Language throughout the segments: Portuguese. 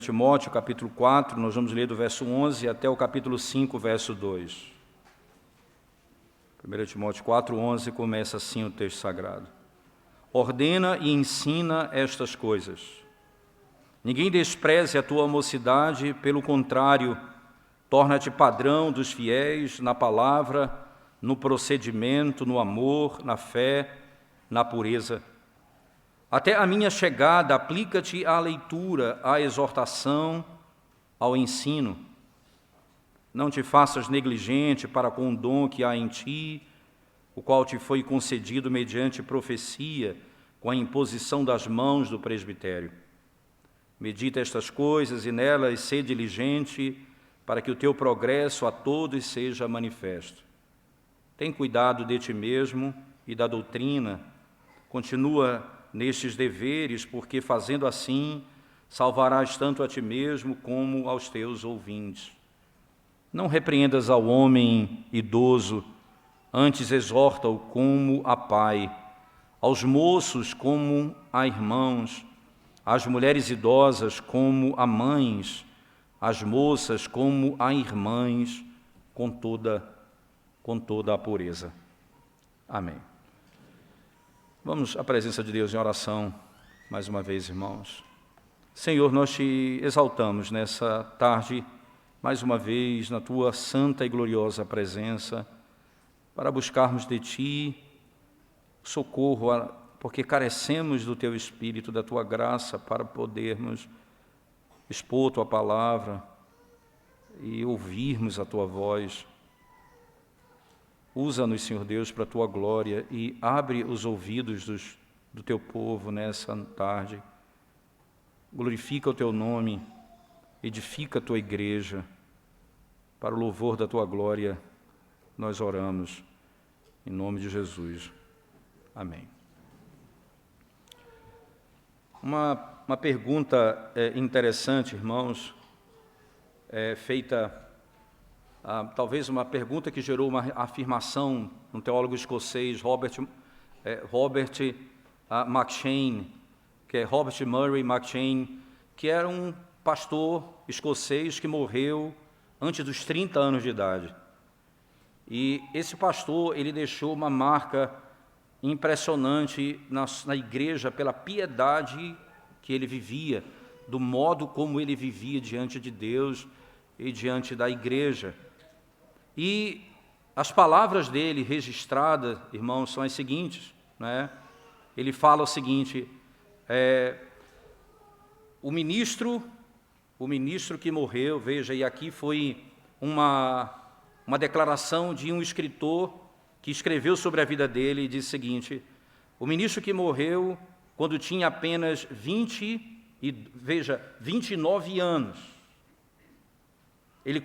Timóteo, capítulo 4, nós vamos ler do verso 11 até o capítulo 5, verso 2. 1 Timóteo 4, 11, começa assim o texto sagrado. Ordena e ensina estas coisas. Ninguém despreze a tua mocidade, pelo contrário, torna-te padrão dos fiéis na palavra, no procedimento, no amor, na fé, na pureza. Até a minha chegada, aplica-te à leitura, à exortação, ao ensino. Não te faças negligente para com o dom que há em ti, o qual te foi concedido mediante profecia, com a imposição das mãos do presbitério. Medita estas coisas e nelas sê diligente, para que o teu progresso a todos seja manifesto. Tem cuidado de ti mesmo e da doutrina, continua nestes deveres, porque fazendo assim, salvarás tanto a ti mesmo como aos teus ouvintes. Não repreendas ao homem idoso, antes exorta-o como a pai, aos moços como a irmãos, às mulheres idosas como a mães, às moças como a irmãs, com toda a pureza. Amém. Vamos à presença de Deus em oração, mais uma vez, irmãos. Senhor, nós te exaltamos nessa tarde, mais uma vez, na tua santa e gloriosa presença, para buscarmos de ti socorro, porque carecemos do teu Espírito, da tua graça, para podermos expor tua palavra e ouvirmos a tua voz. Usa-nos, Senhor Deus, para a tua glória e abre os ouvidos do teu povo nessa tarde. Glorifica o teu nome, edifica a tua igreja. Para o louvor da tua glória, nós oramos, em nome de Jesus. Amém. Uma pergunta interessante, irmãos, feita... talvez uma pergunta que gerou uma afirmação no teólogo escocês Robert McCheyne, que é Robert Murray McCheyne, que era um pastor escocês que morreu antes dos 30 anos de idade. E esse pastor, ele deixou uma marca impressionante na igreja pela piedade que ele vivia, do modo como ele vivia diante de Deus e diante da igreja. E as palavras dele registradas, irmãos, são as seguintes, né? Ele fala o seguinte: o ministro que morreu, veja, e aqui foi uma declaração de um escritor que escreveu sobre a vida dele e diz o seguinte: o ministro que morreu quando tinha apenas 29 anos, ele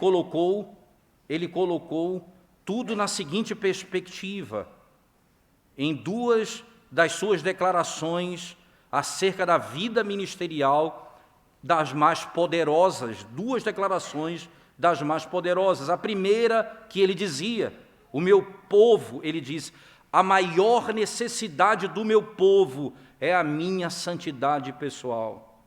colocou tudo na seguinte perspectiva, em duas das suas declarações acerca da vida ministerial das mais poderosas, duas declarações das mais poderosas. A primeira que ele dizia, o meu povo, ele diz, a maior necessidade do meu povo é a minha santidade pessoal.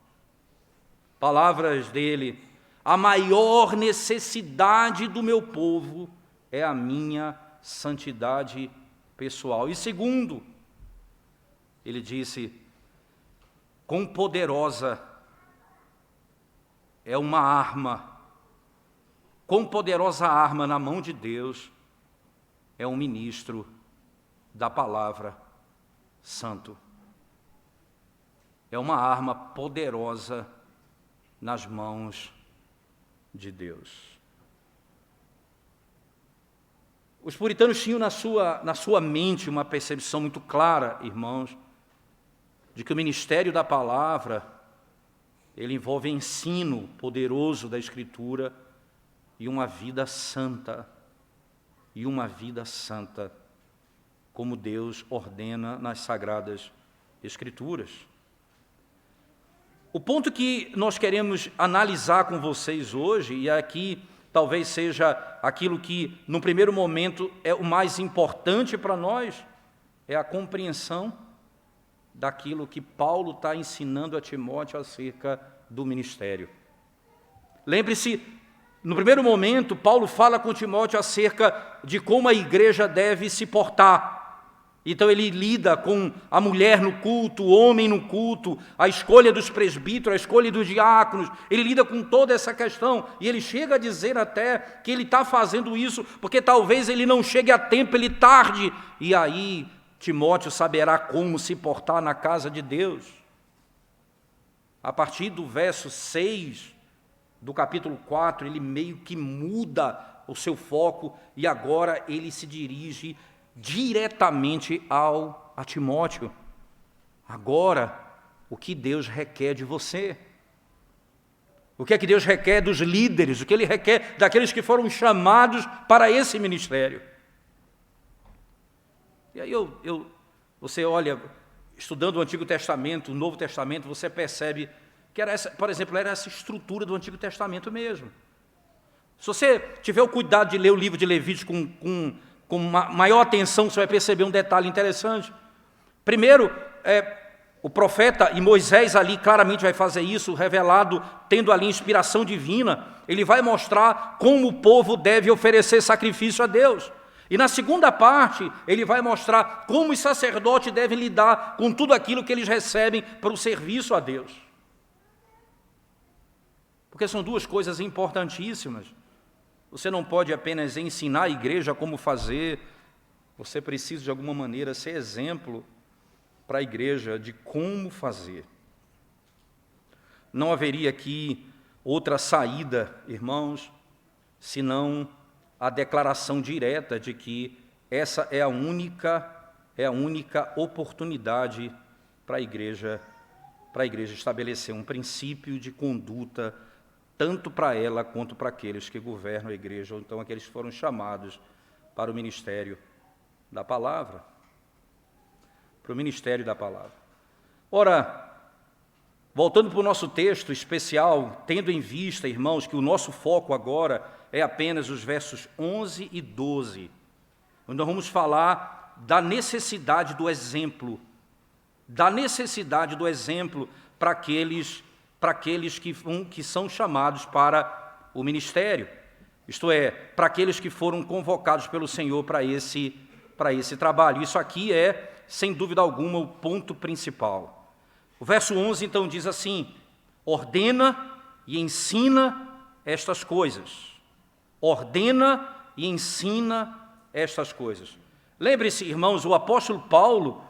Palavras dele: a maior necessidade do meu povo é a minha santidade pessoal. E segundo, ele disse, quão poderosa é uma arma, quão poderosa arma na mão de Deus é um ministro da palavra santo. É uma arma poderosa nas mãos de Deus. Os puritanos tinham na sua mente uma percepção muito clara, irmãos, de que o ministério da palavra, ele envolve ensino poderoso da Escritura e uma vida santa, como Deus ordena nas Sagradas Escrituras. O ponto que nós queremos analisar com vocês hoje, e aqui talvez seja aquilo que, no primeiro momento, é o mais importante para nós, é a compreensão daquilo que Paulo está ensinando a Timóteo acerca do ministério. Lembre-se, no primeiro momento, Paulo fala com Timóteo acerca de como a igreja deve se portar. Então ele lida com a mulher no culto, o homem no culto, a escolha dos presbíteros, a escolha dos diáconos. Ele lida com toda essa questão e ele chega a dizer até que ele está fazendo isso porque talvez ele não chegue a tempo, ele tarde. E aí Timóteo saberá como se portar na casa de Deus. A partir do verso 6 do capítulo 4, ele meio que muda o seu foco e agora ele se dirige diretamente a Timóteo. Agora, o que Deus requer de você? O que é que Deus requer dos líderes? O que Ele requer daqueles que foram chamados para esse ministério? E aí você olha, estudando o Antigo Testamento, o Novo Testamento, você percebe que era essa, por exemplo, era essa estrutura do Antigo Testamento mesmo. Se você tiver o cuidado de ler o livro de Levítico com maior atenção, você vai perceber um detalhe interessante. Primeiro, o profeta e Moisés ali claramente vai fazer isso, revelado, tendo ali inspiração divina. Ele vai mostrar como o povo deve oferecer sacrifício a Deus. E na segunda parte, ele vai mostrar como os sacerdotes devem lidar com tudo aquilo que eles recebem para o serviço a Deus. Porque são duas coisas importantíssimas. Você não pode apenas ensinar a igreja como fazer, você precisa de alguma maneira ser exemplo para a igreja de como fazer. Não haveria aqui outra saída, irmãos, senão a declaração direta de que essa é a única oportunidade para a igreja estabelecer um princípio de conduta tanto para ela quanto para aqueles que governam a igreja, ou então aqueles que foram chamados para o ministério da palavra. Para o ministério da palavra. Ora, voltando para o nosso texto especial, tendo em vista, irmãos, que o nosso foco agora é apenas os versos 11 e 12, onde nós vamos falar da necessidade do exemplo, para aqueles que são chamados para o ministério, isto é, para aqueles que foram convocados pelo Senhor para esse trabalho. Isso aqui é, sem dúvida alguma, o ponto principal. O verso 11, então, diz assim: ordena e ensina estas coisas. Ordena e ensina estas coisas. Lembre-se, irmãos, o apóstolo Paulo,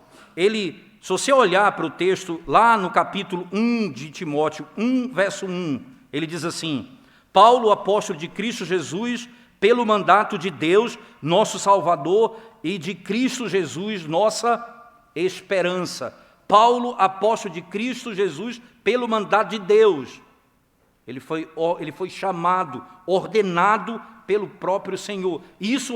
se você olhar para o texto, lá no capítulo 1 de Timóteo, 1, verso 1, ele diz assim: Paulo, apóstolo de Cristo Jesus, pelo mandato de Deus, nosso Salvador, e de Cristo Jesus, nossa esperança. Paulo, apóstolo de Cristo Jesus, pelo mandato de Deus. Ele foi chamado, ordenado pelo próprio Senhor. Isso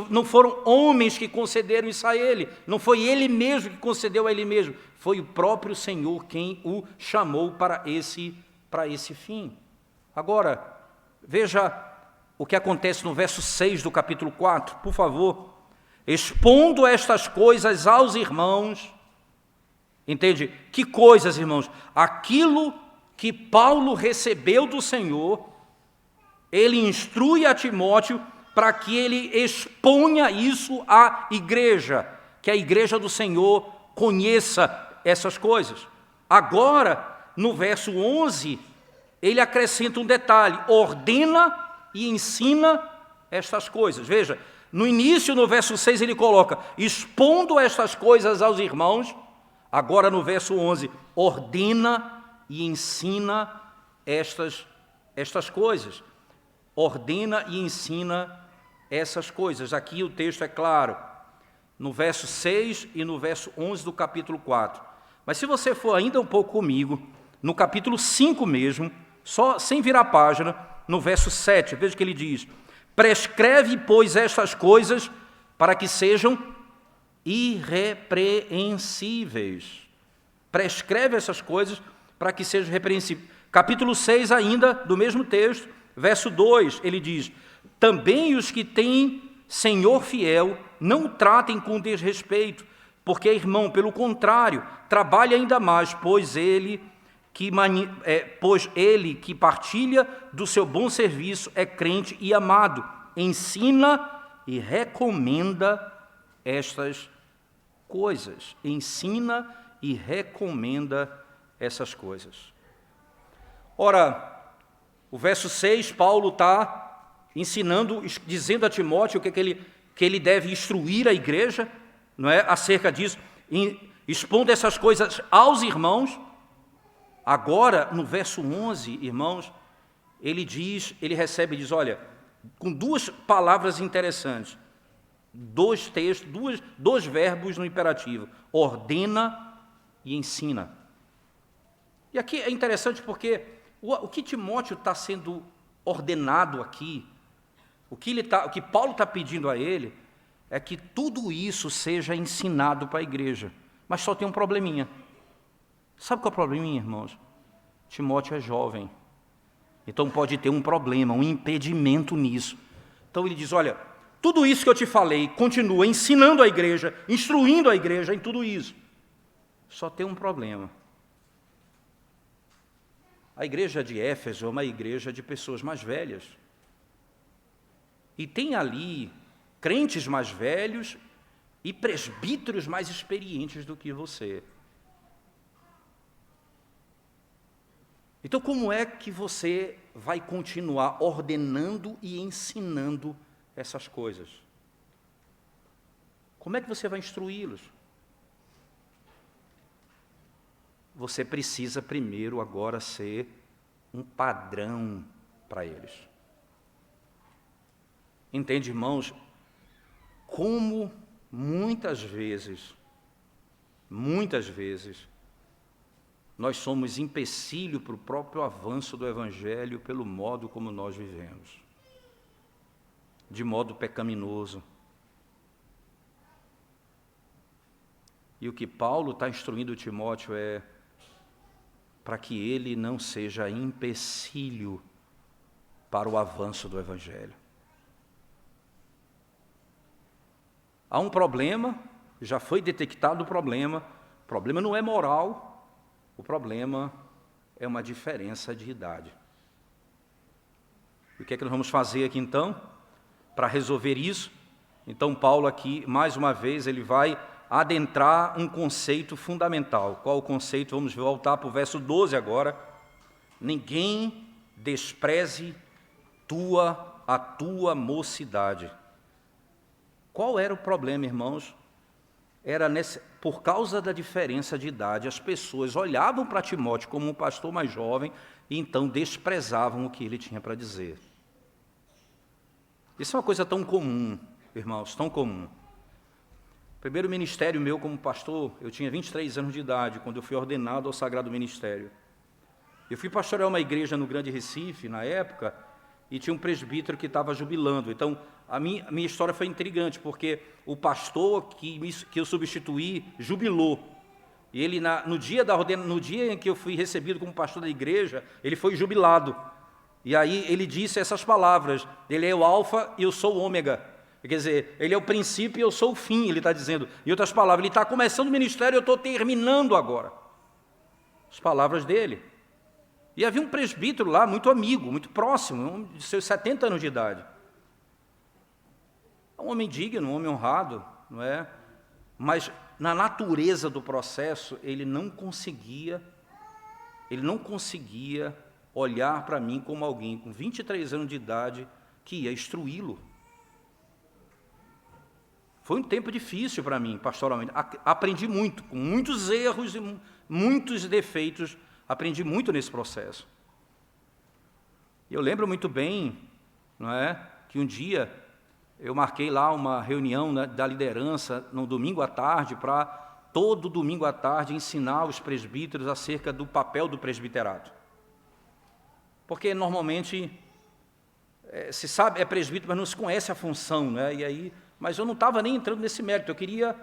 não foram homens que concederam isso a ele, não foi ele mesmo que concedeu a ele mesmo, foi o próprio Senhor quem o chamou para esse fim. Agora, veja o que acontece no verso 6 do capítulo 4, por favor. Expondo estas coisas aos irmãos, entende? Que coisas, irmãos? Aquilo que Paulo recebeu do Senhor, ele instrui a Timóteo para que ele exponha isso à igreja, que a igreja do Senhor conheça essas coisas. Agora, no verso 11, ele acrescenta um detalhe: ordena e ensina estas coisas. Veja, no início, no verso 6, ele coloca, expondo estas coisas aos irmãos. Agora, no verso 11, ordena e ensina estas coisas. Ordena e ensina essas coisas. Aqui o texto é claro, no verso 6 e no verso 11 do capítulo 4. Mas se você for ainda um pouco comigo, no capítulo 5 mesmo, só sem virar a página, no verso 7, veja que ele diz: prescreve, pois, estas coisas para que sejam irrepreensíveis. Prescreve essas coisas para que sejam irrepreensíveis. Capítulo 6 ainda, do mesmo texto, verso 2, ele diz: também os que têm senhor fiel, não o tratem com desrespeito, porque, irmão, pelo contrário, trabalhe ainda mais, pois ele pois ele que partilha do seu bom serviço é crente e amado, ensina e recomenda estas coisas. Ensina e recomenda essas coisas. Ora, o verso 6, Paulo está ensinando, dizendo a Timóteo que ele deve instruir a igreja, não é, acerca disso, expondo essas coisas aos irmãos. Agora, no verso 11, irmãos, ele diz, olha, com duas palavras interessantes, dois textos, dois verbos no imperativo, ordena e ensina. E aqui é interessante porque o que Timóteo está sendo ordenado aqui, o que Paulo está pedindo a ele, é que tudo isso seja ensinado para a igreja. Mas só tem um probleminha. Sabe qual é o probleminha, irmãos? Timóteo é jovem. Então pode ter um problema, um impedimento nisso. Então ele diz, olha, tudo isso que eu te falei, continua ensinando a igreja, instruindo a igreja em tudo isso. Só tem um problema. A igreja de Éfeso é uma igreja de pessoas mais velhas. E tem ali crentes mais velhos e presbíteros mais experientes do que você. Então, como é que você vai continuar ordenando e ensinando essas coisas? Como é que você vai instruí-los? Você precisa primeiro agora ser um padrão para eles. Entende, irmãos? Como muitas vezes, nós somos empecilho para o próprio avanço do Evangelho pelo modo como nós vivemos, de modo pecaminoso. E o que Paulo está instruindo Timóteo é para que ele não seja empecilho para o avanço do Evangelho. Há um problema, já foi detectado o problema não é moral, o problema é uma diferença de idade. E o que é que nós vamos fazer aqui então, para resolver isso? Então Paulo aqui, mais uma vez, ele vai adentrar um conceito fundamental. Qual o conceito? Vamos voltar para o verso 12 agora. Ninguém despreze a tua mocidade. Qual era o problema, irmãos? Por causa da diferença de idade, as pessoas olhavam para Timóteo como um pastor mais jovem e então desprezavam o que ele tinha para dizer. Isso é uma coisa tão comum, irmãos, tão comum. O primeiro ministério meu como pastor, eu tinha 23 anos de idade, quando eu fui ordenado ao Sagrado Ministério. Eu fui pastorear uma igreja no Grande Recife, na época, e tinha um presbítero que estava jubilando. Então, a minha história foi intrigante, porque o pastor que eu substituí jubilou. E ele, no dia em que eu fui recebido como pastor da igreja, ele foi jubilado. E aí ele disse essas palavras, ele é o alfa e eu sou o ômega. Quer dizer, ele é o princípio e eu sou o fim, ele está dizendo. Em outras palavras, ele está começando o ministério e eu estou terminando agora. As palavras dele. E havia um presbítero lá, muito amigo, muito próximo, de seus 70 anos de idade. Um homem digno, um homem honrado, não é? Mas na natureza do processo, ele não conseguia olhar para mim como alguém com 23 anos de idade que ia instruí-lo. Foi um tempo difícil para mim, pastoralmente. Aprendi muito, com muitos erros e muitos defeitos, aprendi muito nesse processo. Eu lembro muito bem, não é, que um dia eu marquei lá uma reunião, né, da liderança no domingo à tarde, para todo domingo à tarde ensinar os presbíteros acerca do papel do presbiterato. Porque normalmente se sabe, é presbítero, mas não se conhece a função, né? Mas eu não estava nem entrando nesse mérito, eu queria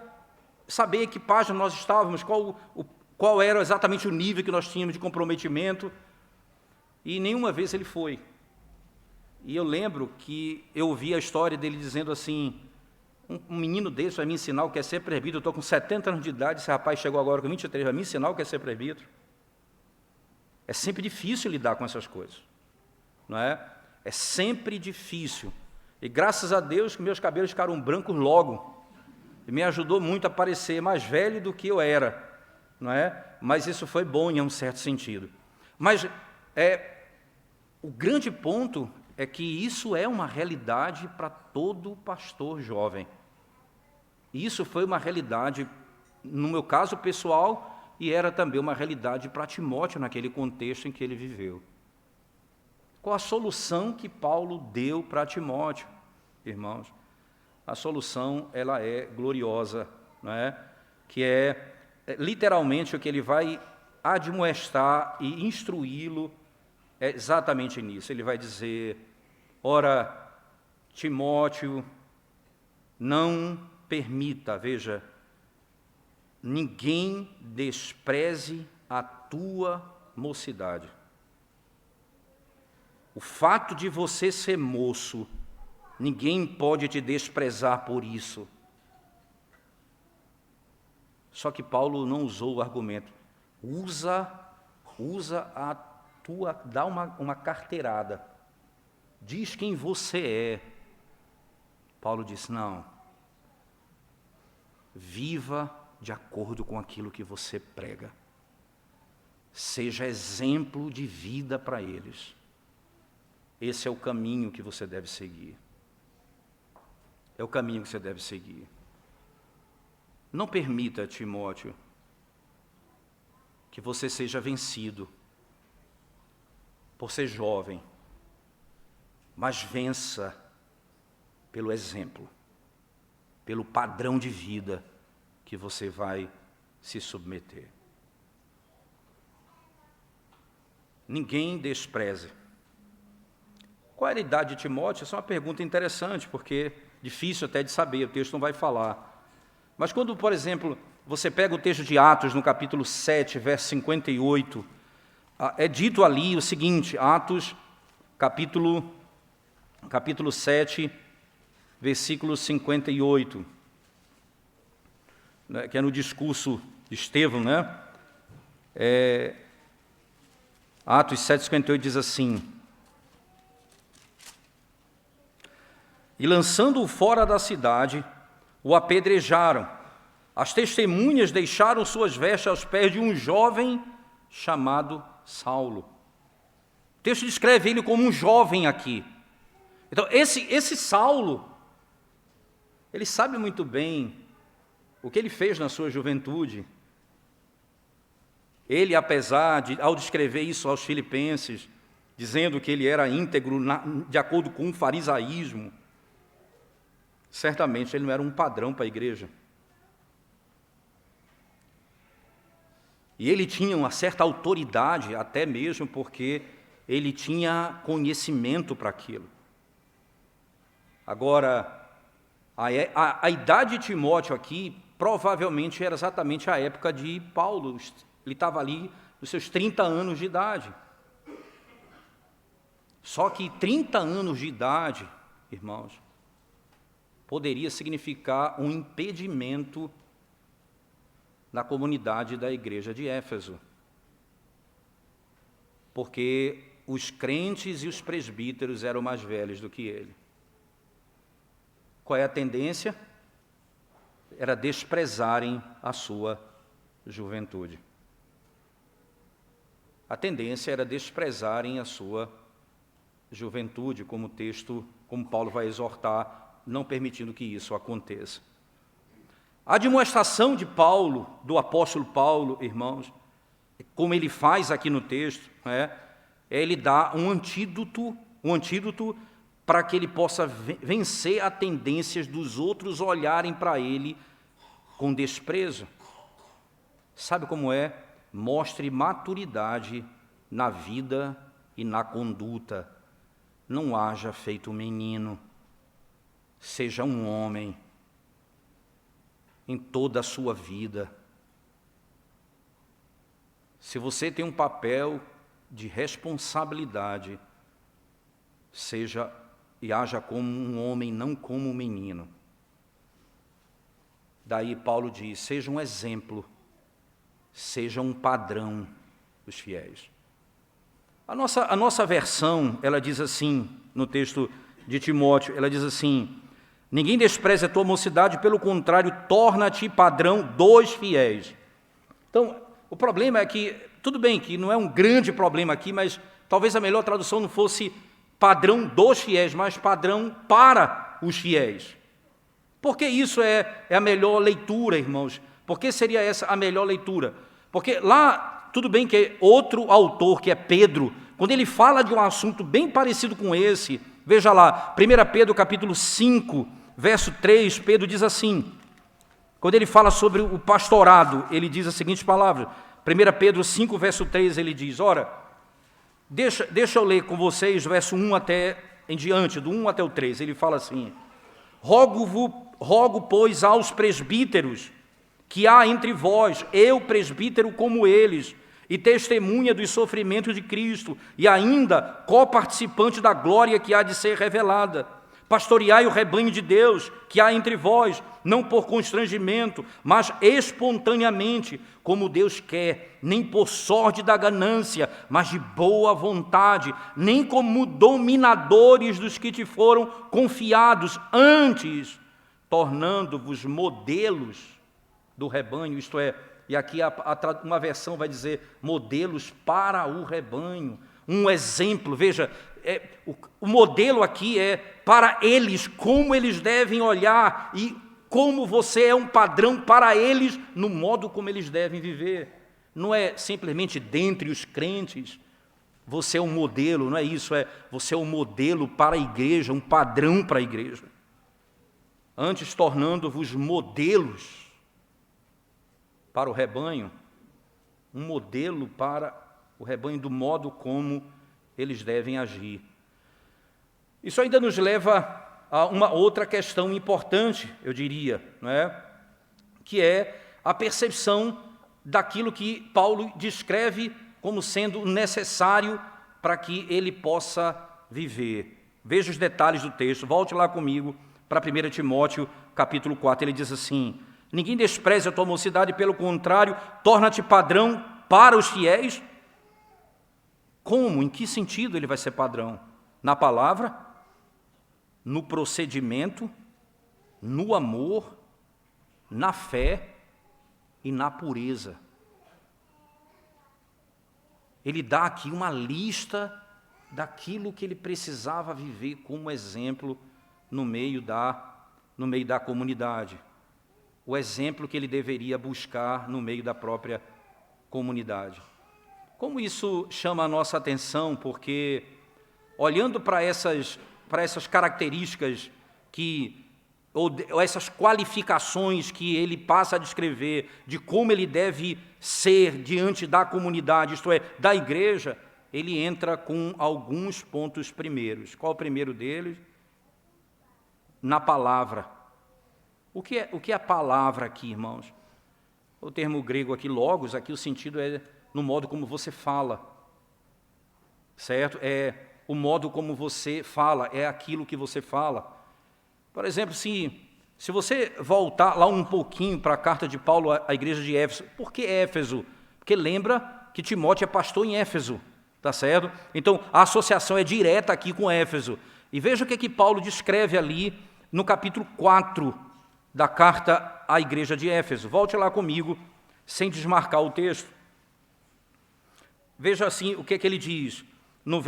saber que página nós estávamos, qual era exatamente o nível que nós tínhamos de comprometimento, e nenhuma vez ele foi. E eu lembro que eu ouvi a história dele dizendo assim, um menino desse vai me ensinar o que é ser presbítero, eu estou com 70 anos de idade, esse rapaz chegou agora com 23, vai me ensinar o que é ser presbítero. É sempre difícil lidar com essas coisas, não é? É sempre difícil. E graças a Deus que meus cabelos ficaram brancos logo. E me ajudou muito a parecer mais velho do que eu era, não é? Mas isso foi bom em um certo sentido. Mas o grande ponto é que isso é uma realidade para todo pastor jovem. Isso foi uma realidade, no meu caso pessoal, e era também uma realidade para Timóteo naquele contexto em que ele viveu. Qual a solução que Paulo deu para Timóteo, irmãos? A solução, ela é gloriosa, não é? Que é literalmente o que ele vai admoestar e instruí-lo é exatamente nisso. Ele vai dizer: ora, Timóteo, não permita, veja, ninguém despreze a tua mocidade. O fato de você ser moço, ninguém pode te desprezar por isso. Só que Paulo não usou o argumento. Usa a tua, dá uma carteirada. Diz quem você é. Paulo disse: não. Viva de acordo com aquilo que você prega. Seja exemplo de vida para eles. Esse é o caminho que você deve seguir. É o caminho que você deve seguir. Não permita, Timóteo, que você seja vencido por ser jovem, mas vença pelo exemplo, pelo padrão de vida que você vai se submeter. Ninguém despreze. Qual era a idade de Timóteo? Essa é uma pergunta interessante, porque é difícil até de saber, o texto não vai falar. Mas quando, por exemplo, você pega o texto de Atos, no capítulo 7, verso 58, é dito ali o seguinte, Atos, capítulo 7, versículo 58, né, que é no discurso de Estevão, né? Atos 7, 58 diz assim: e lançando-o fora da cidade, o apedrejaram. As testemunhas deixaram suas vestes aos pés de um jovem chamado Saulo. O texto descreve ele como um jovem aqui. Então, esse Saulo, ele sabe muito bem o que ele fez na sua juventude. Ele, ao descrever isso aos filipenses, dizendo que ele era íntegro de acordo com o farisaísmo, certamente ele não era um padrão para a igreja. E ele tinha uma certa autoridade, até mesmo porque ele tinha conhecimento para aquilo. Agora, a idade de Timóteo aqui, provavelmente era exatamente a época de Paulo. Ele estava ali nos seus 30 anos de idade. Só que 30 anos de idade, irmãos, poderia significar um impedimento na comunidade da igreja de Éfeso. Porque os crentes e os presbíteros eram mais velhos do que ele. Qual é a tendência? Era desprezarem a sua juventude. A tendência era desprezarem a sua juventude, como Paulo vai exortar, não permitindo que isso aconteça. A admoestação de Paulo, do apóstolo Paulo, irmãos, como ele faz aqui no texto, ele dá um antídoto para que ele possa vencer as tendências dos outros olharem para ele com desprezo. Sabe como é? Mostre maturidade na vida e na conduta. Não haja feito um menino, seja um homem em toda a sua vida. Se você tem um papel de responsabilidade, seja e haja como um homem, não como um menino. Daí Paulo diz: seja um exemplo, seja um padrão dos fiéis. A nossa versão, ela diz assim, no texto de Timóteo, ela diz assim: ninguém despreze a tua mocidade, pelo contrário, torna-te padrão dos fiéis. Então, o problema é que, tudo bem que não é um grande problema aqui, mas talvez a melhor tradução não fosse padrão dos fiéis, mas padrão para os fiéis. Por que isso é a melhor leitura, irmãos? Por que seria essa a melhor leitura? Porque lá, tudo bem que é outro autor, que é Pedro, quando ele fala de um assunto bem parecido com esse, veja lá, 1 Pedro capítulo 5, verso 3, Pedro diz assim, quando ele fala sobre o pastorado, ele diz as seguintes palavras, 1 Pedro 5, verso 3, ele diz, ora, deixa eu ler com vocês, verso 1 até em diante, do 1 até o 3, ele fala assim, rogo, pois, aos presbíteros, que há entre vós, eu presbítero como eles, e testemunha dos sofrimentos de Cristo, e ainda coparticipante da glória que há de ser revelada. Pastoreai o rebanho de Deus, que há entre vós, não por constrangimento, mas espontaneamente, como Deus quer, nem por sorte da ganância, mas de boa vontade, nem como dominadores dos que te foram confiados, antes, tornando-vos modelos do rebanho, isto é, e aqui uma versão vai dizer modelos para o rebanho, um exemplo, veja, o modelo aqui é para eles, como eles devem olhar e como você é um padrão para eles no modo como eles devem viver. Não é simplesmente dentre os crentes, você é um modelo, não é isso, você é um modelo para a igreja, um padrão para a igreja. Antes tornando-vos modelos para o rebanho, um modelo para o rebanho do modo como eles devem agir. Isso ainda nos leva a uma outra questão importante, eu diria, não é? Que é a percepção daquilo que Paulo descreve como sendo necessário para que ele possa viver. Veja os detalhes do texto, volte lá comigo para 1 Timóteo, capítulo 4, ele diz assim, ninguém despreze a tua mocidade, pelo contrário, torna-te padrão para os fiéis. Como? Em que sentido ele vai ser padrão? Na palavra, no procedimento, no amor, na fé e na pureza. Ele dá aqui uma lista daquilo que ele precisava viver como exemplo no meio da comunidade. O exemplo que ele deveria buscar no meio da própria comunidade. Como isso chama a nossa atenção, porque olhando para essas características ou essas qualificações que ele passa a descrever de como ele deve ser diante da comunidade, isto é, da igreja, ele entra com alguns pontos primeiros. Qual o primeiro deles? Na palavra. O que é a palavra aqui, irmãos? O termo grego aqui, logos, aqui o sentido é no modo como você fala, certo? É o modo como você fala, é aquilo que você fala. Por exemplo, se você voltar lá um pouquinho para a carta de Paulo à igreja de Éfeso, por que Éfeso? Porque lembra que Timóteo é pastor em Éfeso, tá certo? Então, a associação é direta aqui com Éfeso. E veja o que Paulo descreve ali no capítulo 4 da carta à igreja de Éfeso. Volte lá comigo, sem desmarcar o texto. Veja assim o que ele diz no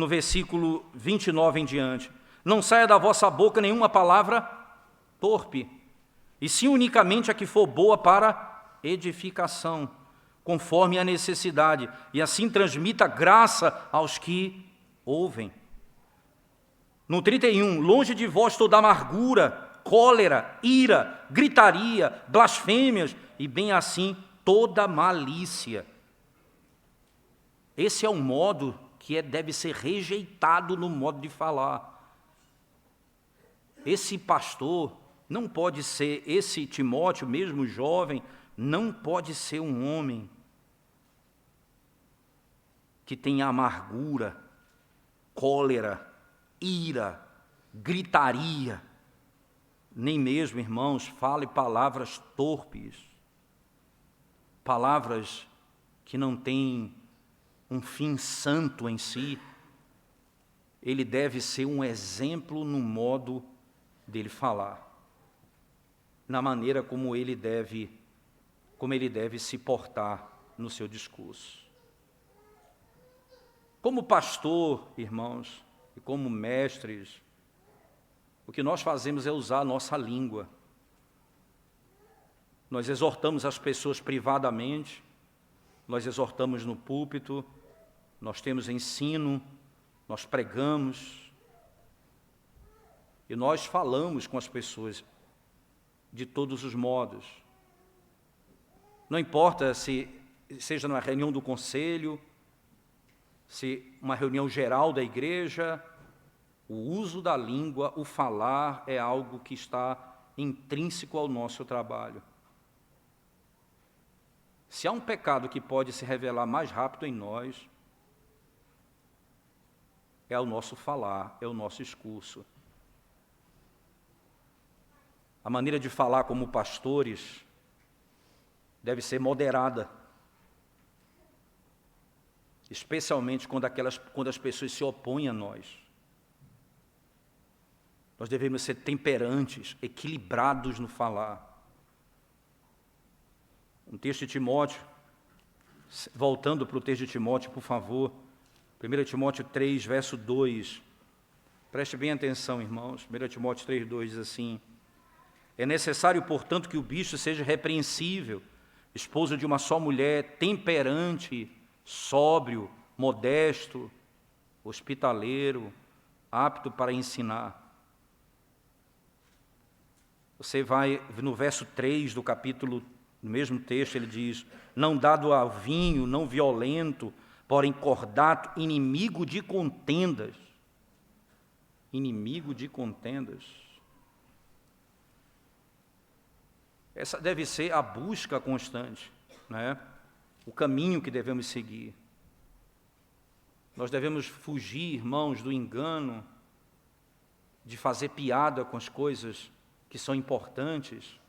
versículo 29 em diante. Não saia da vossa boca nenhuma palavra torpe, e sim unicamente a que for boa para edificação, conforme a necessidade, e assim transmita graça aos que ouvem. No 31, longe de vós toda amargura, cólera, ira, gritaria, blasfêmias, e bem assim toda malícia. Esse é o modo que deve ser rejeitado no modo de falar. Esse pastor não pode ser, esse Timóteo, mesmo jovem, não pode ser um homem que tenha amargura, cólera, ira, gritaria, nem mesmo, irmãos, fale palavras torpes, palavras que não têm um fim santo em si, ele deve ser um exemplo no modo dele falar, na maneira como ele deve se portar no seu discurso. Como pastor, irmãos, e como mestres, o que nós fazemos é usar a nossa língua. Nós exortamos as pessoas privadamente, nós exortamos no púlpito, nós temos ensino, nós pregamos, e nós falamos com as pessoas de todos os modos. Não importa se seja numa reunião do conselho, se uma reunião geral da igreja, o uso da língua, o falar, é algo que está intrínseco ao nosso trabalho. Se há um pecado que pode se revelar mais rápido em nós, é o nosso falar, é o nosso discurso. A maneira de falar como pastores deve ser moderada, especialmente quando as pessoas se opõem a nós. Nós devemos ser temperantes, equilibrados no falar. Um texto de Timóteo, voltando para o texto de Timóteo, por favor, 1 Timóteo 3, verso 2, preste bem atenção, irmãos, 1 Timóteo 3, 2 diz assim: é necessário, portanto, que o bicho seja repreensível, esposo de uma só mulher, temperante, sóbrio, modesto, hospitaleiro, apto para ensinar. Você vai no verso 3 do capítulo, no mesmo texto, ele diz: não dado a vinho, não violento, porém cordato, inimigo de contendas. Inimigo de contendas. Essa deve ser a busca constante, né? O caminho que devemos seguir. Nós devemos fugir, irmãos, do engano, de fazer piada com as coisas que são importantes,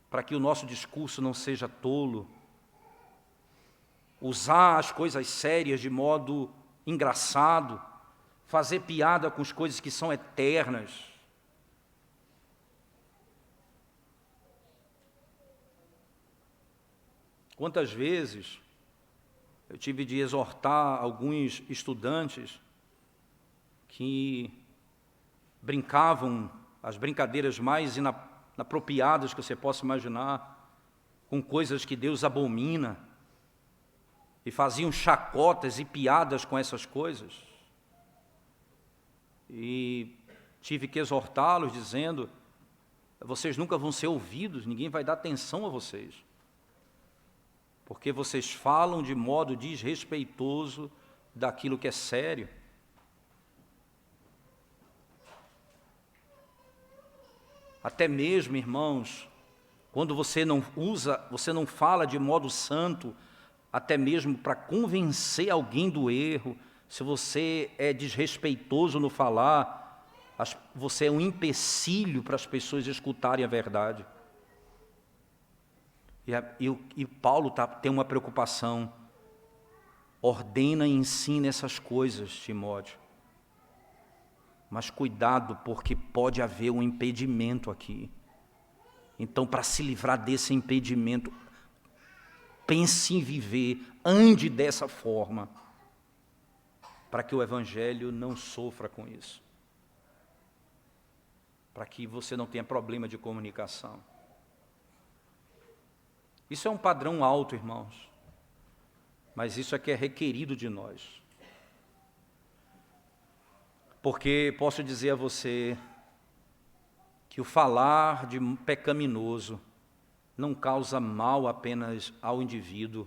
para que o nosso discurso não seja tolo. Usar as coisas sérias de modo engraçado, fazer piada com as coisas que são eternas. Quantas vezes eu tive de exortar alguns estudantes que brincavam as brincadeiras mais inapropriadas que você possa imaginar, com coisas que Deus abomina, e faziam chacotas e piadas com essas coisas. E tive que exortá-los dizendo: vocês nunca vão ser ouvidos, ninguém vai dar atenção a vocês, porque vocês falam de modo desrespeitoso daquilo que é sério. Até mesmo, irmãos, quando você não fala de modo santo, até mesmo para convencer alguém do erro, se você é desrespeitoso no falar, você é um empecilho para as pessoas escutarem a verdade. E Paulo tem uma preocupação: ordena e ensina essas coisas, Timóteo. Mas cuidado, porque pode haver um impedimento aqui. Então, para se livrar desse impedimento, pense em viver, ande dessa forma, para que o Evangelho não sofra com isso, para que você não tenha problema de comunicação. Isso é um padrão alto, irmãos, mas isso é que é requerido de nós. Porque posso dizer a você que o falar de pecaminoso não causa mal apenas ao indivíduo,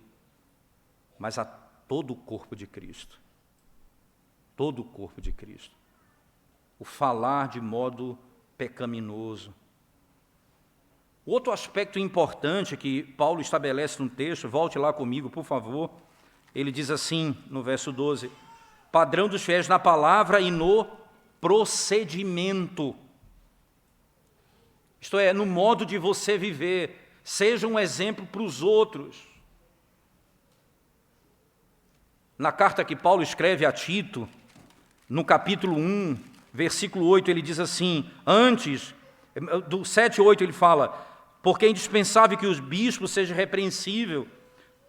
mas a todo o corpo de Cristo. Todo o corpo de Cristo. O falar de modo pecaminoso. Outro aspecto importante que Paulo estabelece no texto, volte lá comigo, por favor. Ele diz assim, no verso 12: padrão dos fiéis na palavra e no procedimento. Isto é, no modo de você viver, seja um exemplo para os outros. Na carta que Paulo escreve a Tito, no capítulo 1, versículo 8, ele diz assim, antes, do 7 e 8 ele fala, porque é indispensável que os bispos sejam repreensíveis,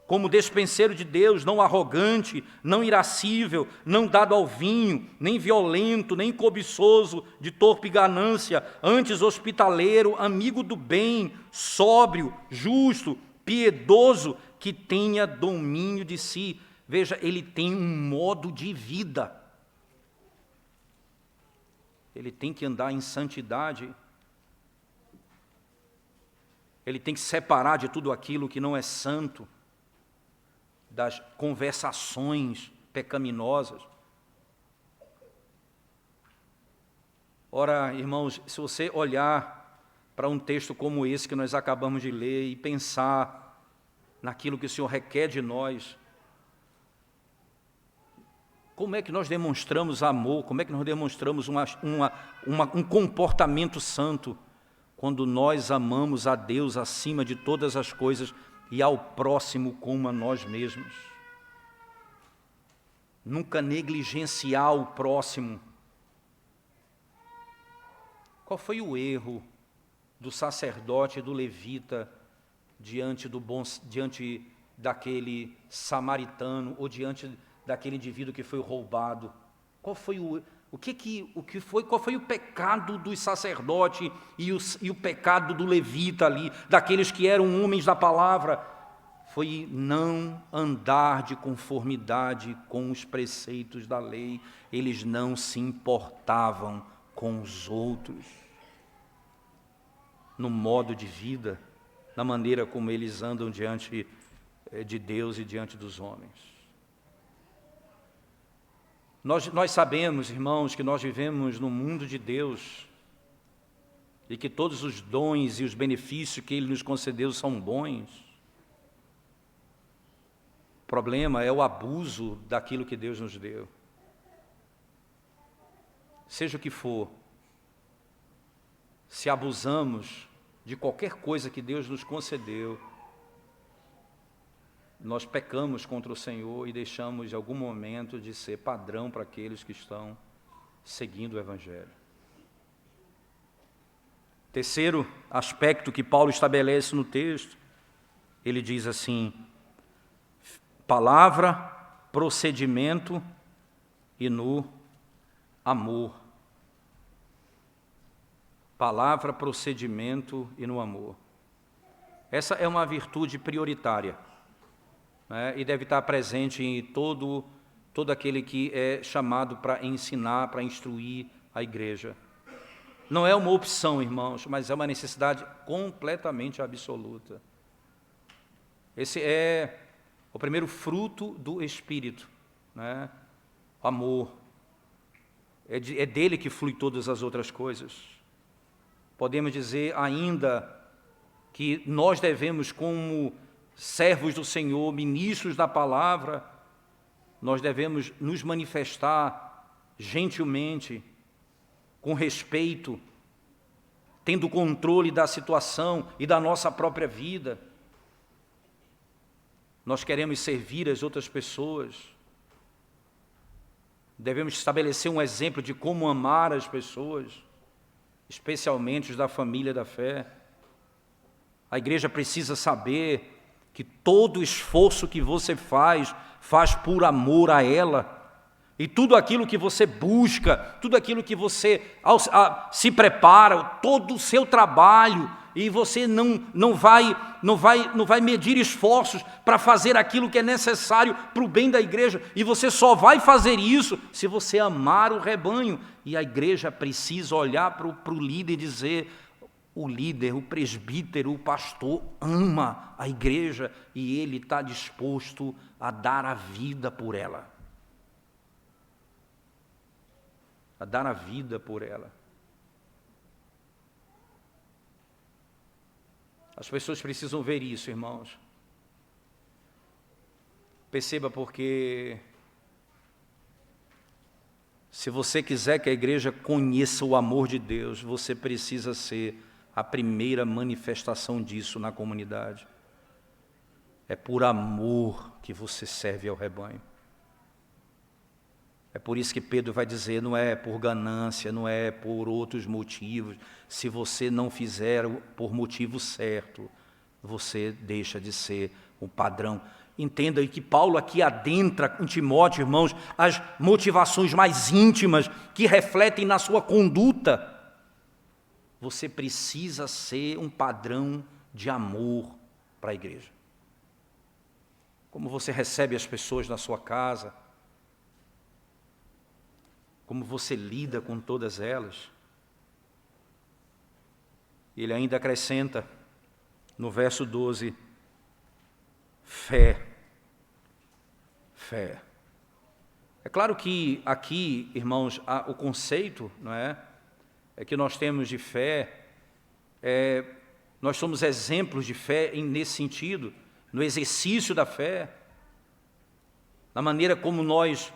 como despenseiro de Deus, não arrogante, não irascível, não dado ao vinho, nem violento, nem cobiçoso, de torpe ganância, antes hospitaleiro, amigo do bem, sóbrio, justo, piedoso, que tenha domínio de si. Veja, ele tem um modo de vida. Ele tem que andar em santidade. Ele tem que separar de tudo aquilo que não é santo, das conversações pecaminosas. Ora, irmãos, se você olhar para um texto como esse que nós acabamos de ler e pensar naquilo que o Senhor requer de nós, como é que nós demonstramos amor, como é que nós demonstramos um comportamento santo, quando nós amamos a Deus acima de todas as coisas e ao próximo como a nós mesmos. Nunca negligenciar o próximo. Qual foi o erro do sacerdote e do levita diante daquele samaritano ou diante daquele indivíduo que foi roubado? Qual foi qual foi o pecado do sacerdote e o pecado do levita ali, daqueles que eram homens da palavra? Foi não andar de conformidade com os preceitos da lei. Eles não se importavam com os outros, no modo de vida, na maneira como eles andam diante de Deus e diante dos homens. Nós sabemos, irmãos, que nós vivemos no mundo de Deus e que todos os dons e os benefícios que Ele nos concedeu são bons. O problema é o abuso daquilo que Deus nos deu. Seja o que for, se abusamos de qualquer coisa que Deus nos concedeu, nós pecamos contra o Senhor e deixamos, em algum momento, de ser padrão para aqueles que estão seguindo o Evangelho. Terceiro aspecto que Paulo estabelece no texto, ele diz assim, palavra, procedimento e no amor. Palavra, procedimento e no amor. Essa é uma virtude prioritária, né? E deve estar presente em todo aquele que é chamado para ensinar, para instruir a igreja. Não é uma opção, irmãos, mas é uma necessidade completamente absoluta. Esse é o primeiro fruto do Espírito, né? O amor. É dele que flui todas as outras coisas. Podemos dizer ainda que nós devemos, como servos do Senhor, ministros da palavra, nós devemos nos manifestar gentilmente, com respeito, tendo controle da situação e da nossa própria vida. Nós queremos servir as outras pessoas. Devemos estabelecer um exemplo de como amar as pessoas, especialmente os da família da fé. A igreja precisa saber que todo esforço que você faz por amor a ela. E tudo aquilo que você busca, tudo aquilo que você se prepara, todo o seu trabalho, e você não vai medir esforços para fazer aquilo que é necessário para o bem da igreja, e você só vai fazer isso se você amar o rebanho. E a igreja precisa olhar para o líder e dizer, o líder, o presbítero, o pastor ama a igreja e ele está disposto a dar a vida por ela. A dar a vida por ela. As pessoas precisam ver isso, irmãos. Perceba, porque se você quiser que a igreja conheça o amor de Deus, você precisa ser a primeira manifestação disso na comunidade. É por amor que você serve ao rebanho. É por isso que Pedro vai dizer, não é por ganância, não é por outros motivos. Se você não fizer por motivo certo, você deixa de ser o padrão. Entenda aí que Paulo aqui adentra com Timóteo, irmãos, as motivações mais íntimas que refletem na sua conduta. Você precisa ser um padrão de amor para a igreja. Como você recebe as pessoas na sua casa, como você lida com todas elas. Ele ainda acrescenta no verso 12, fé. Fé. É claro que aqui, irmãos, o conceito, não é que nós temos de fé, nós somos exemplos de fé nesse sentido, no exercício da fé, na maneira como nós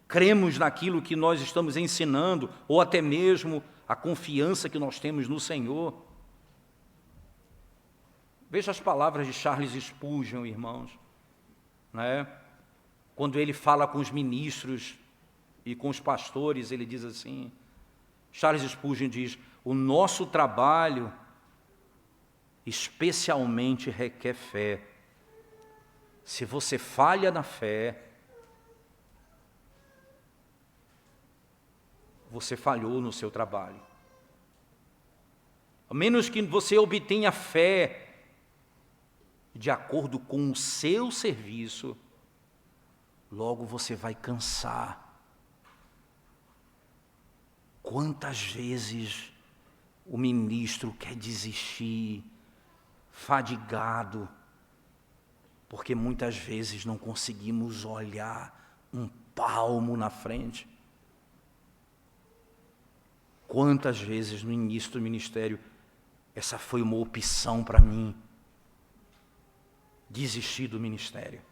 cremos naquilo que nós estamos ensinando, ou até mesmo a confiança que nós temos no Senhor. Veja as palavras de Charles Spurgeon, irmãos, né? Quando ele fala com os ministros e com os pastores, ele diz assim, Charles Spurgeon diz, o nosso trabalho especialmente requer fé. Se você falha na fé, você falhou no seu trabalho. A menos que você obtenha fé de acordo com o seu serviço, logo você vai cansar. Quantas vezes o ministro quer desistir, fadigado, porque muitas vezes não conseguimos olhar um palmo na frente. Quantas vezes no início do ministério, essa foi uma opção para mim, desistir do ministério.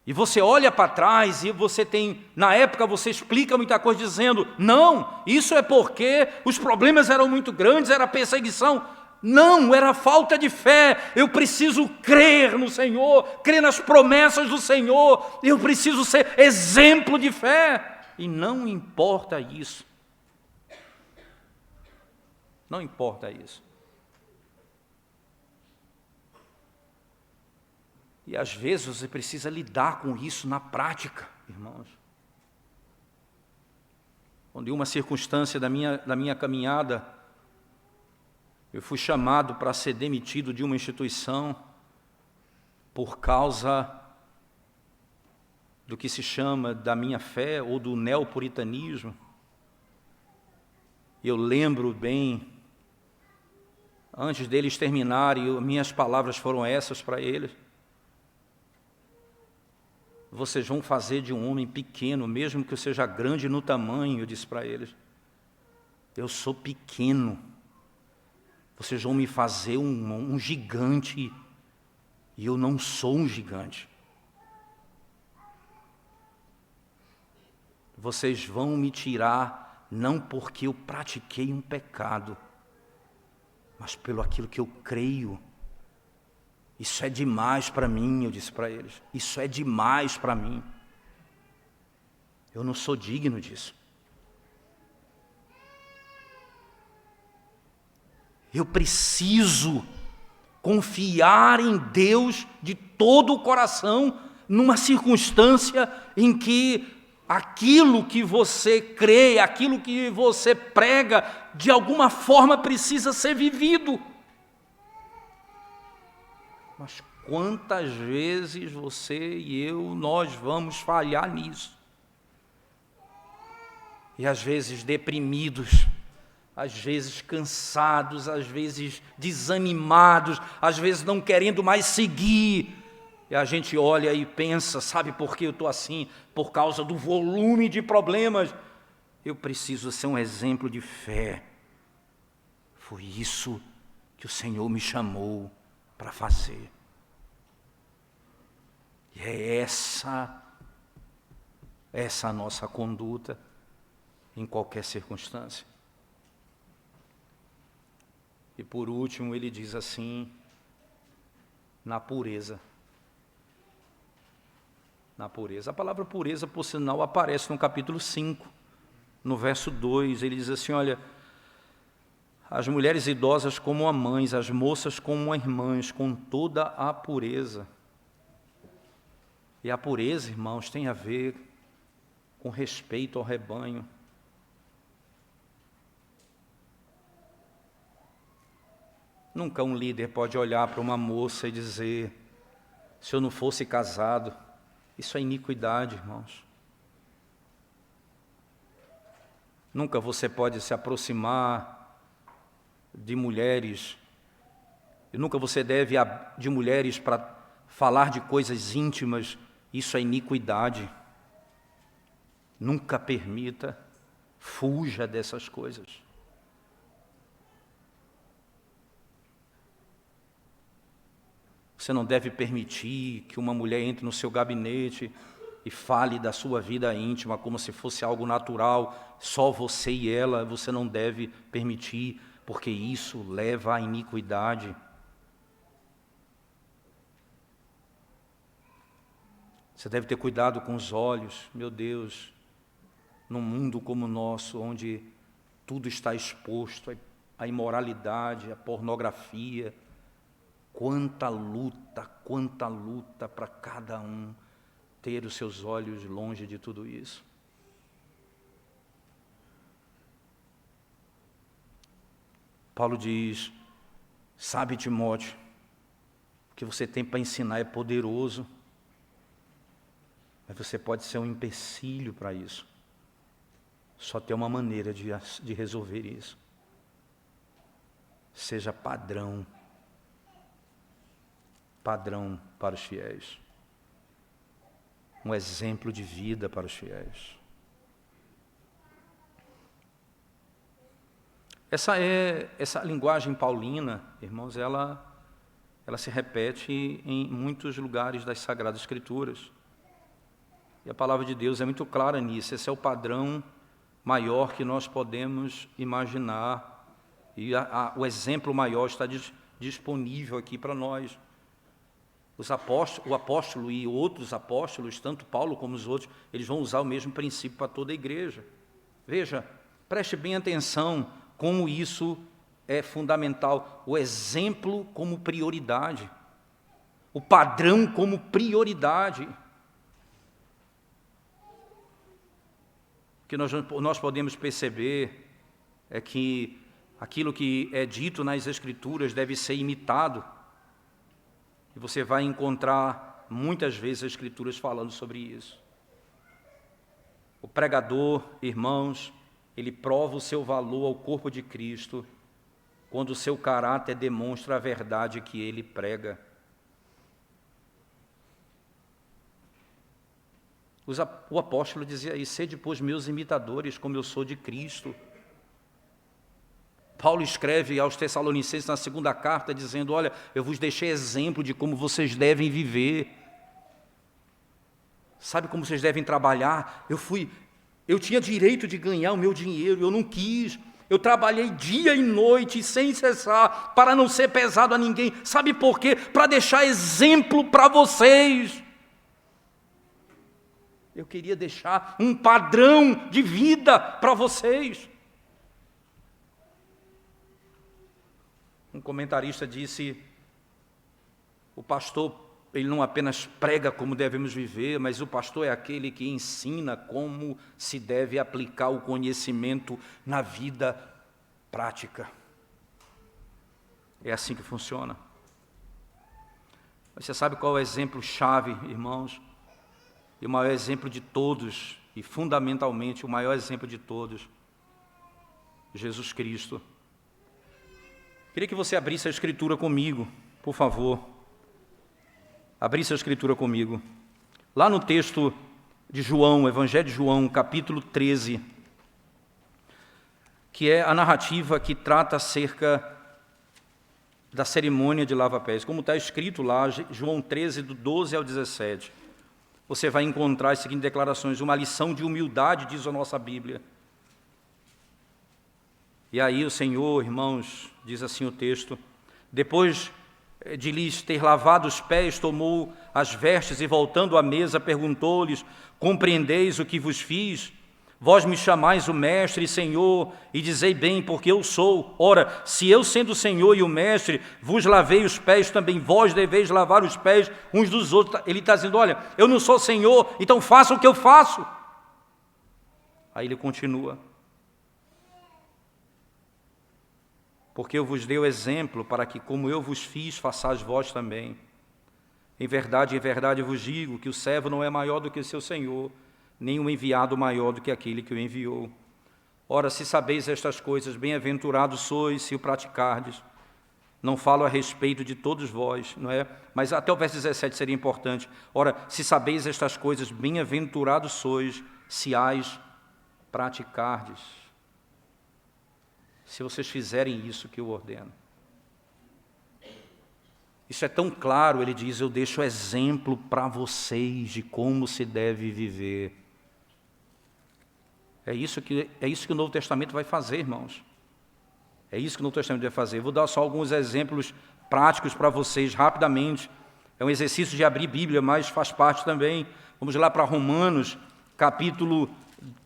E você olha para trás e você tem, na época você explica muita coisa dizendo, não, isso é porque os problemas eram muito grandes, era perseguição. Não, era falta de fé. Eu preciso crer no Senhor, crer nas promessas do Senhor. Eu preciso ser exemplo de fé. E não importa isso. Não importa isso. E às vezes você precisa lidar com isso na prática, irmãos. Quando em uma circunstância da minha caminhada, eu fui chamado para ser demitido de uma instituição por causa do que se chama da minha fé ou do neopuritanismo. Eu lembro bem, antes deles terminarem, minhas palavras foram essas para eles. Vocês vão fazer de um homem pequeno, mesmo que eu seja grande no tamanho, eu disse para eles. Eu sou pequeno. Vocês vão me fazer um gigante, e eu não sou um gigante. Vocês vão me tirar, não porque eu pratiquei um pecado, mas pelo aquilo que eu creio. Isso é demais para mim, eu disse para eles. Isso é demais para mim. Eu não sou digno disso. Eu preciso confiar em Deus de todo o coração, numa circunstância em que aquilo que você crê, aquilo que você prega, de alguma forma precisa ser vivido. Mas quantas vezes você e eu, nós vamos falhar nisso? E às vezes deprimidos, às vezes cansados, às vezes desanimados, às vezes não querendo mais seguir. E a gente olha e pensa, sabe por que eu estou assim? Por causa do volume de problemas. Eu preciso ser um exemplo de fé. Foi isso que o Senhor me chamou para fazer. E é essa a nossa conduta em qualquer circunstância. E por último ele diz assim, na pureza. na pureza. A palavra pureza, por sinal, aparece no capítulo 5, no verso 2. Ele diz assim, olha, as mulheres idosas como a mães, as moças como irmãs, com toda a pureza. E a pureza, irmãos, tem a ver com respeito ao rebanho. Nunca um líder pode olhar para uma moça e dizer, se eu não fosse casado, isso é iniquidade, irmãos. Nunca você pode se aproximar de mulheres, e nunca você deve de mulheres para falar de coisas íntimas, isso é iniquidade. Nunca permita, fuja dessas coisas. Você não deve permitir que uma mulher entre no seu gabinete e fale da sua vida íntima como se fosse algo natural, só você e ela. Você não deve permitir, porque isso leva à iniquidade. Você deve ter cuidado com os olhos, meu Deus, num mundo como o nosso, onde tudo está exposto à imoralidade, à pornografia. Quanta luta para cada um ter os seus olhos longe de tudo isso. Paulo diz, sabe, Timóteo, o que você tem para ensinar é poderoso, mas você pode ser um empecilho para isso. Só tem uma maneira de resolver isso. Seja padrão para os fiéis. Um exemplo de vida para os fiéis. Essa linguagem paulina, irmãos, ela se repete em muitos lugares das Sagradas Escrituras. E a palavra de Deus é muito clara nisso. Esse é o padrão maior que nós podemos imaginar. E o exemplo maior está disponível aqui para nós. O apóstolo e outros apóstolos, tanto Paulo como os outros, eles vão usar o mesmo princípio para toda a igreja. Veja, preste bem atenção como isso é fundamental. O exemplo como prioridade. O padrão como prioridade. O que nós podemos perceber é que aquilo que é dito nas Escrituras deve ser imitado. E você vai encontrar muitas vezes as Escrituras falando sobre isso. O pregador, irmãos, ele prova o seu valor ao corpo de Cristo quando o seu caráter demonstra a verdade que ele prega. O apóstolo dizia aí, sede, pois, meus imitadores, como eu sou de Cristo. Paulo escreve aos Tessalonicenses na segunda carta, dizendo, olha, eu vos deixei exemplo de como vocês devem viver. Sabe como vocês devem trabalhar? Eu tinha direito de ganhar o meu dinheiro, eu não quis. Eu trabalhei dia e noite, sem cessar, para não ser pesado a ninguém. Sabe por quê? Para deixar exemplo para vocês. Eu queria deixar um padrão de vida para vocês. Um comentarista disse, o pastor, ele não apenas prega como devemos viver, mas o pastor é aquele que ensina como se deve aplicar o conhecimento na vida prática. É assim que funciona. Você sabe qual é o exemplo-chave, irmãos? E o maior exemplo de todos, e fundamentalmente o maior exemplo de todos, Jesus Cristo. Queria que você abrisse a Escritura comigo, por favor. Abrisse a Escritura comigo. Lá no texto de João, Evangelho de João, capítulo 13, que é a narrativa que trata acerca da cerimônia de lava-pés. Como está escrito lá, João 13, do 12 ao 17. Você vai encontrar as seguintes declarações, uma lição de humildade, diz a nossa Bíblia. E aí o Senhor, irmãos, diz assim o texto, depois de lhes ter lavado os pés, tomou as vestes e, voltando à mesa, perguntou-lhes: compreendeis o que vos fiz? Vós me chamais o Mestre e Senhor, e dizei bem, porque eu sou. Ora, se eu, sendo o Senhor e o Mestre, vos lavei os pés, também vós deveis lavar os pés uns dos outros. Ele está dizendo: olha, eu não sou Senhor, então faça o que eu faço. Aí ele continua: porque eu vos dei o exemplo, para que, como eu vos fiz, façais vós também. Em verdade vos digo que o servo não é maior do que o seu Senhor, nem o enviado maior do que aquele que o enviou. Ora, se sabeis estas coisas, bem-aventurados sois se o praticardes. Não falo a respeito de todos vós, não é? Mas até o verso 17 seria importante. Ora, se sabeis estas coisas, bem-aventurados sois se as praticardes. Se vocês fizerem isso que eu ordeno. Isso é tão claro, ele diz: eu deixo exemplo para vocês de como se deve viver. É isso que o Novo Testamento vai fazer, irmãos. É isso que o Novo Testamento vai fazer. Eu vou dar só alguns exemplos práticos para vocês, rapidamente. É um exercício de abrir Bíblia, mas faz parte também. Vamos lá para Romanos, capítulo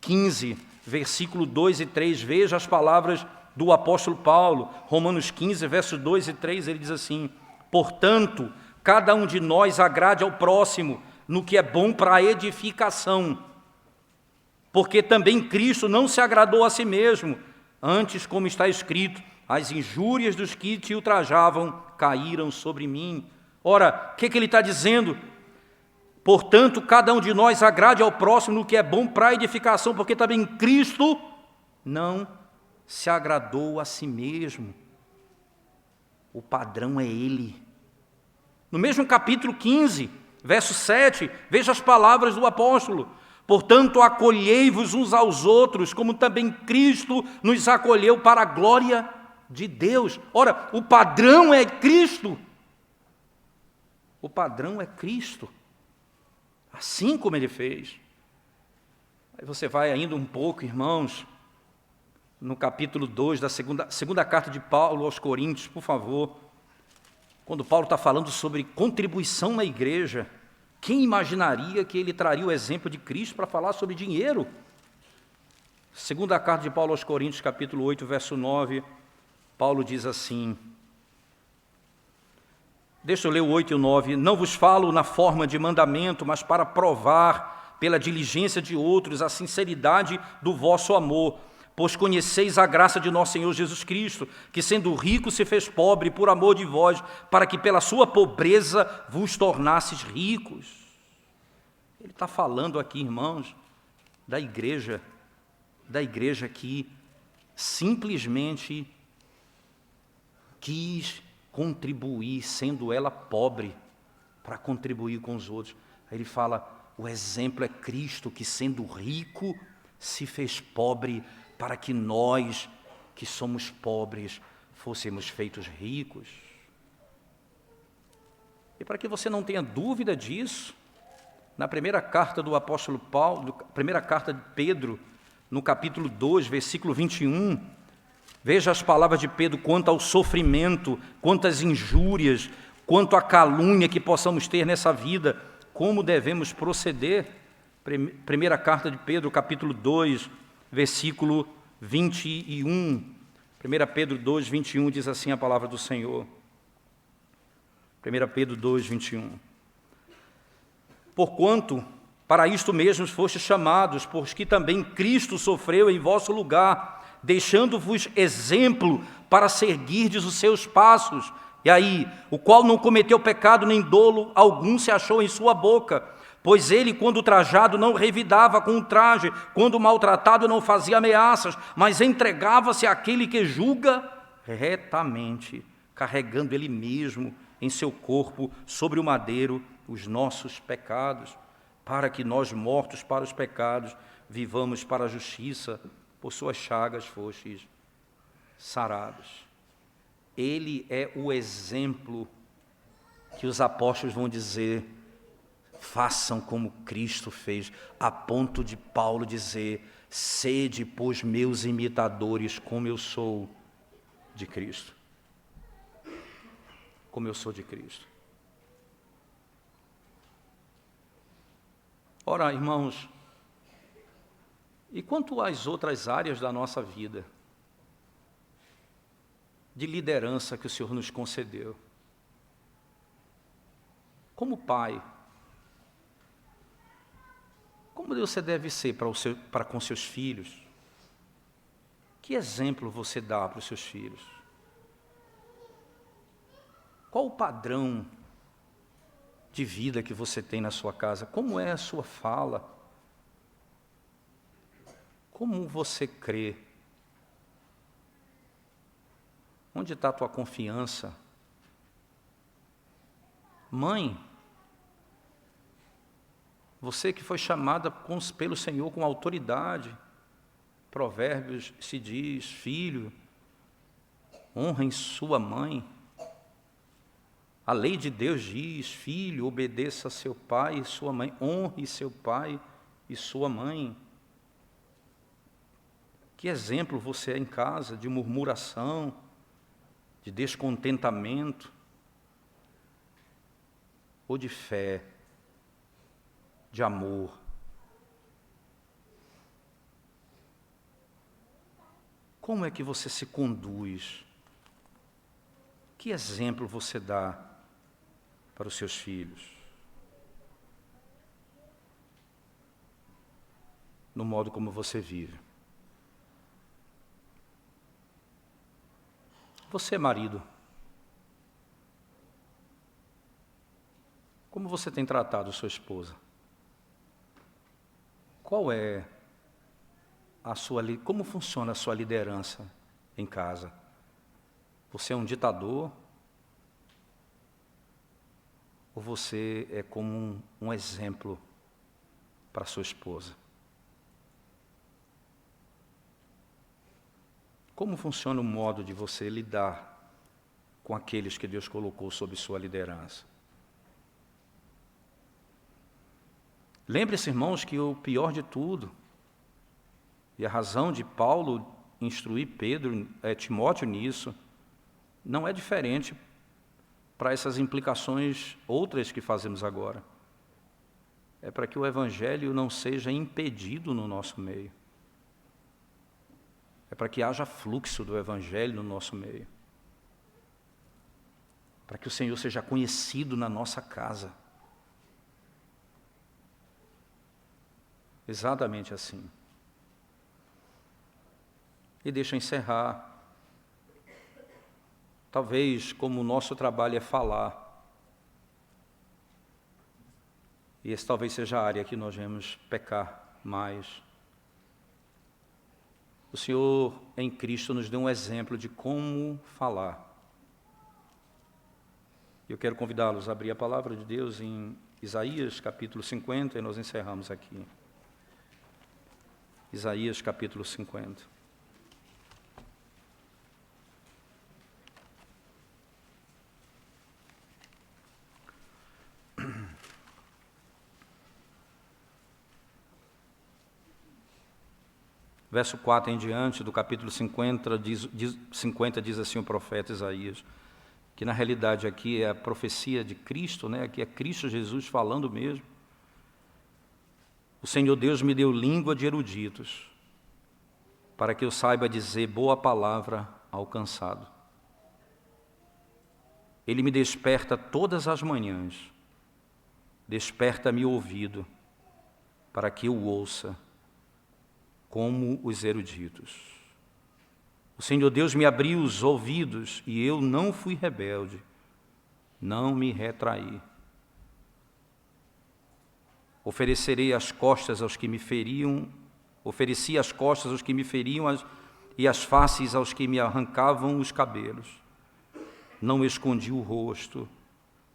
15, versículo 2 e 3. Veja as palavras do apóstolo Paulo. Romanos 15, versos 2 e 3, ele diz assim: portanto, cada um de nós agrade ao próximo no que é bom para a edificação. Porque também Cristo não se agradou a si mesmo, antes, como está escrito, as injúrias dos que te ultrajavam caíram sobre mim. Ora, o que ele está dizendo? Portanto, cada um de nós agrade ao próximo no que é bom para a edificação, porque também Cristo não se agradou a si mesmo. O padrão é Ele. No mesmo capítulo 15, verso 7, veja as palavras do apóstolo: portanto, acolhei-vos uns aos outros, como também Cristo nos acolheu para a glória de Deus. Ora, o padrão é Cristo. O padrão é Cristo. Assim como Ele fez. Aí você vai ainda um pouco, irmãos, no capítulo 2 da segunda carta de Paulo aos Coríntios, por favor. Quando Paulo está falando sobre contribuição na igreja, quem imaginaria que ele traria o exemplo de Cristo para falar sobre dinheiro? Segunda carta de Paulo aos Coríntios, capítulo 8, verso 9, Paulo diz assim, deixa eu ler o 8 e o 9, não vos falo na forma de mandamento, mas para provar pela diligência de outros a sinceridade do vosso amor, pois conheceis a graça de nosso Senhor Jesus Cristo, que sendo rico se fez pobre por amor de vós, para que pela sua pobreza vos tornasses ricos. Ele está falando aqui, irmãos, da igreja que simplesmente quis contribuir, sendo ela pobre, para contribuir com os outros. Aí ele fala, o exemplo é Cristo, que sendo rico se fez pobre, para que nós, que somos pobres, fôssemos feitos ricos. E para que você não tenha dúvida disso, na primeira carta do apóstolo Paulo, primeira carta de Pedro, no capítulo 2, versículo 21, veja as palavras de Pedro quanto ao sofrimento, quanto às injúrias, quanto à calúnia que possamos ter nessa vida, como devemos proceder. Primeira carta de Pedro, capítulo 2, versículo 21. 1 Pedro 2, 21 diz assim a palavra do Senhor. 1 Pedro 2, 21. Porquanto, para isto mesmo fostes chamados, porque também Cristo sofreu em vosso lugar, deixando-vos exemplo para seguirdes os seus passos. E aí, o qual não cometeu pecado nem dolo algum se achou em sua boca, pois ele, quando trajado, não revidava com o traje, quando maltratado, não fazia ameaças, mas entregava-se àquele que julga retamente, carregando ele mesmo em seu corpo sobre o madeiro os nossos pecados, para que nós, mortos para os pecados, vivamos para a justiça, por suas chagas fostes sarados. Ele é o exemplo que os apóstolos vão dizer, façam como Cristo fez, a ponto de Paulo dizer, sede, pois, meus imitadores, como eu sou de Cristo. como eu sou de Cristo. Ora, irmãos, e quanto às outras áreas da nossa vida, de liderança que o Senhor nos concedeu? Como pai, como você deve ser para com seus filhos? Que exemplo você dá para os seus filhos? Qual o padrão de vida que você tem na sua casa? Como é a sua fala? Como você crê? Onde está a tua confiança? Mãe, você que foi chamada pelo Senhor com autoridade, Provérbios se diz, filho, honrem sua mãe. A lei de Deus diz, filho, obedeça a seu pai e sua mãe, honre seu pai e sua mãe. Que exemplo você é em casa de murmuração, de descontentamento, ou de fé, de amor? Como é que você se conduz? Que exemplo você dá para os seus filhos? No modo como você vive. Você, marido, como você tem tratado sua esposa? Qual é como funciona a sua liderança em casa? Você é um ditador? Ou você é como um exemplo para sua esposa? Como funciona o modo de você lidar com aqueles que Deus colocou sob sua liderança? Lembre-se, irmãos, que o pior de tudo, e a razão de Paulo instruir Timóteo nisso, não é diferente para essas implicações outras que fazemos agora. É para que o Evangelho não seja impedido no nosso meio. É para que haja fluxo do Evangelho no nosso meio. Para que o Senhor seja conhecido na nossa casa. Exatamente assim. E deixa eu encerrar. Talvez, como o nosso trabalho é falar, e essa talvez seja a área que nós vamos pecar mais, o Senhor em Cristo nos deu um exemplo de como falar. Eu quero convidá-los a abrir a palavra de Deus em Isaías capítulo 50 e nós encerramos aqui. Isaías capítulo 50. Verso 4 em diante, do capítulo 50, diz assim o profeta Isaías, que na realidade aqui é a profecia de Cristo, né? Aqui é Cristo Jesus falando mesmo. O Senhor Deus me deu língua de eruditos, para que eu saiba dizer boa palavra ao cansado. Ele me desperta todas as manhãs, desperta-me o ouvido, para que eu ouça, como os eruditos. O Senhor Deus me abriu os ouvidos e eu não fui rebelde, não me retraí. Ofereci as costas aos que me feriam e as faces aos que me arrancavam os cabelos. Não escondi o rosto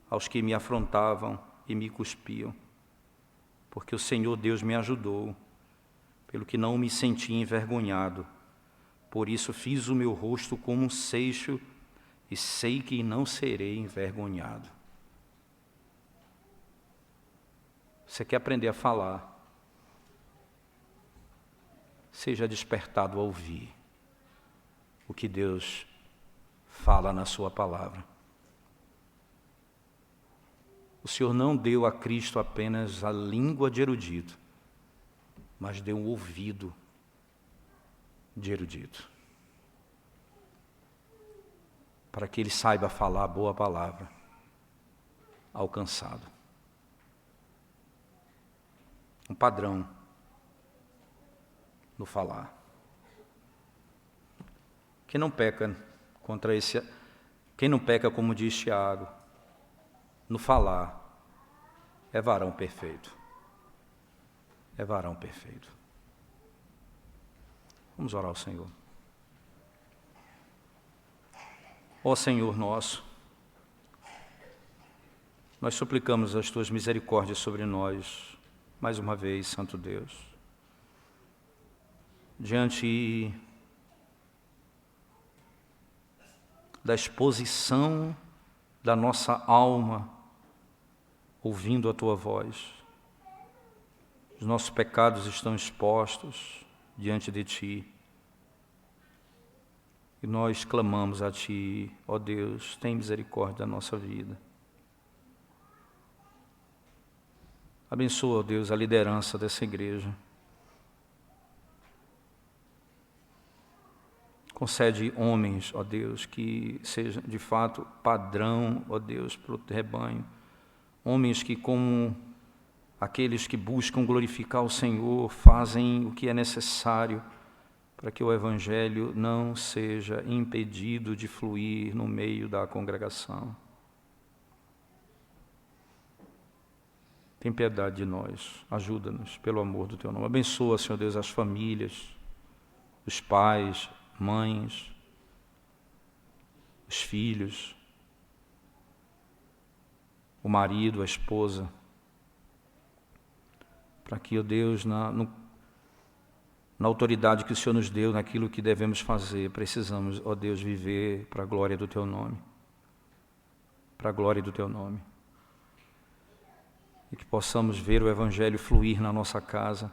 aos que me afrontavam e me cuspiam, porque o Senhor Deus me ajudou, pelo que não me senti envergonhado. Por isso fiz o meu rosto como um seixo e sei que não serei envergonhado. Você quer aprender a falar? Seja despertado a ouvir o que Deus fala na sua palavra. O Senhor não deu a Cristo apenas a língua de erudito, mas deu um ouvido de erudito, para que ele saiba falar a boa palavra ao cansado. Um padrão no falar. Quem não peca como diz Tiago, no falar, é varão perfeito. É varão perfeito. Vamos orar ao Senhor. Ó Senhor nosso, nós suplicamos as Tuas misericórdias sobre nós, mais uma vez, Santo Deus. Diante da exposição da nossa alma, ouvindo a Tua voz, os nossos pecados estão expostos diante de Ti. E nós clamamos a Ti, ó Deus, tem misericórdia da nossa vida. Abençoa, ó Deus, a liderança dessa igreja. Concede homens, ó Deus, que sejam de fato padrão, ó Deus, para o rebanho. Homens que, como aqueles que buscam glorificar o Senhor, fazem o que é necessário para que o Evangelho não seja impedido de fluir no meio da congregação. Tem piedade de nós, ajuda-nos pelo amor do Teu nome. Abençoa, Senhor Deus, as famílias, os pais, mães, os filhos, o marido, a esposa, para que, ó Deus, na autoridade que o Senhor nos deu, naquilo que devemos fazer, precisamos, ó Deus, viver para a glória do Teu nome. Para a glória do Teu nome. E que possamos ver o Evangelho fluir na nossa casa,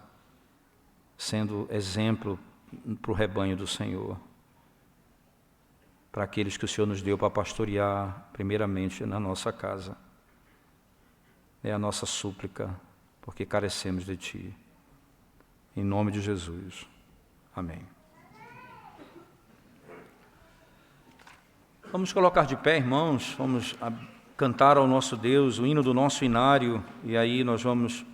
sendo exemplo para o rebanho do Senhor. Para aqueles que o Senhor nos deu para pastorear, primeiramente, na nossa casa. É a nossa súplica, porque carecemos de Ti. Em nome de Jesus. Amém. Vamos colocar de pé, irmãos, vamos cantar ao nosso Deus o hino do nosso inário, e aí nós vamos